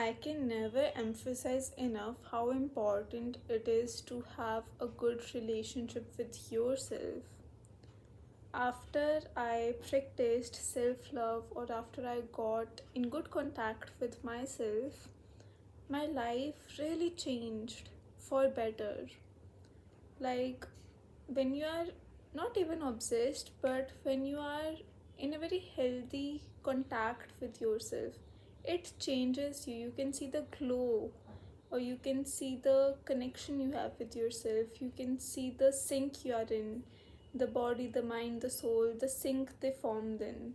I can never emphasize enough how important it is to have a good relationship with yourself. After I practiced self love or after I got in good contact with myself, my life really changed for better. Like when you are not even obsessed, but when you are in a very healthy contact with yourself, it changes you. You can see the glow, or you can see the connection you have with yourself. You can see the sync you are in, the body, the mind, the soul, the sync they formed in.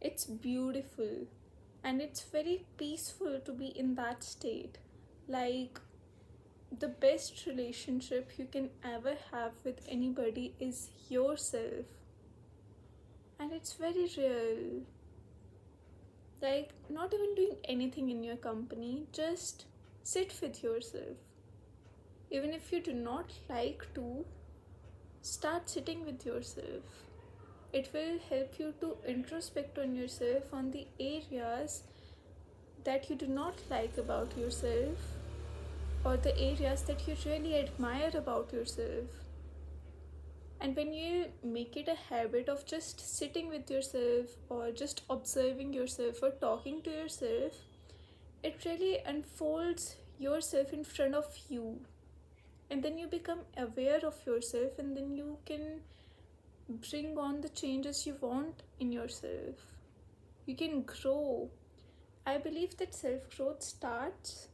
It's beautiful, and it's very peaceful to be in that state. Like the best relationship you can ever have with anybody is yourself, and it's very real. Like not even doing anything in your company, just sit with yourself. Even if you do not like to, start sitting with yourself. It will help you to introspect on yourself, on the areas that you do not like about yourself, or the areas that you really admire about yourself. And when you make it a habit of just sitting with yourself or just observing yourself or talking to yourself, it really unfolds yourself in front of you. And then you become aware of yourself, and then you can bring on the changes you want in yourself. You can grow. I believe that self growth starts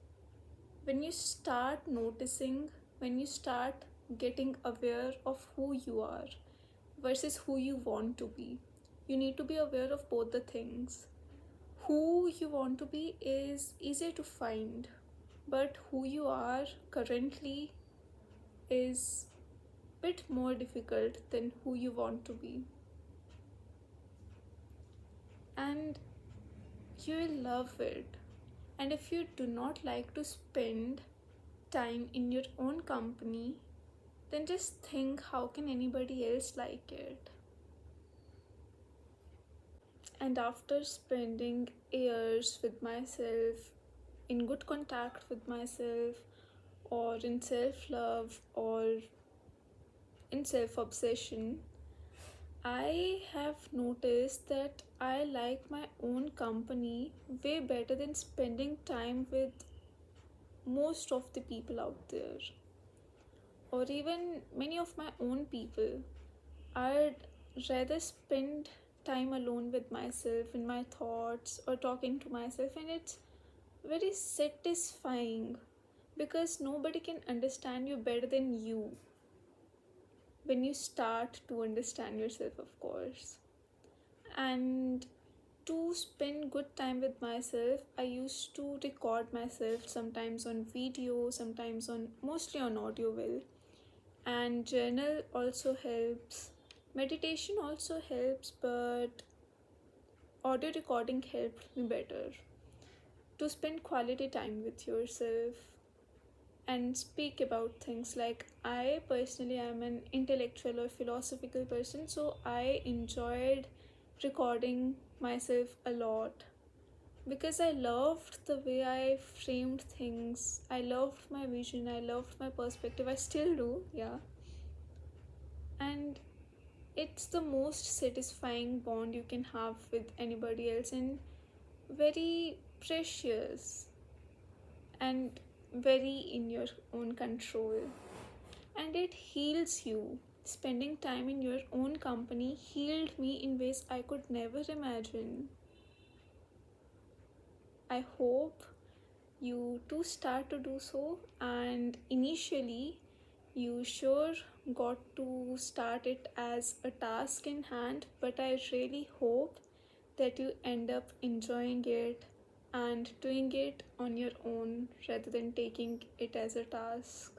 when you start noticing, when you start getting aware of who you are versus who you want to be. You need to be aware of both the things. Who you want to be is easier to find, but who you are currently is a bit more difficult than who you want to be. And you will love it. And if you do not like to spend time in your own company, then just think how can anybody else like it? And after spending years with myself, in good contact with myself, or in self love, or in self obsession, I have noticed that I like my own company way better than spending time with most of the people out there, or even many of my own people. I'd rather spend time alone with myself in my thoughts or talking to myself, and it's very satisfying because nobody can understand you better than you when you start to understand yourself, of course. And to spend good time with myself, I used to record myself sometimes on video, sometimes on mostly on audio well. And journal also helps. Meditation also helps, but audio recording helped me better to spend quality time with yourself and speak about things. Like I personally am an intellectual or philosophical person, so I enjoyed recording myself a lot because I loved the way I framed things. I loved my vision, I loved my perspective. I still do, yeah. And it's the most satisfying bond you can have with anybody else, and very precious and very in your own control. And it heals you. Spending time in your own company healed me in ways I could never imagine. I hope you too start to do so, and initially you sure got to start it as a task in hand, but I really hope that you end up enjoying it and doing it on your own rather than taking it as a task.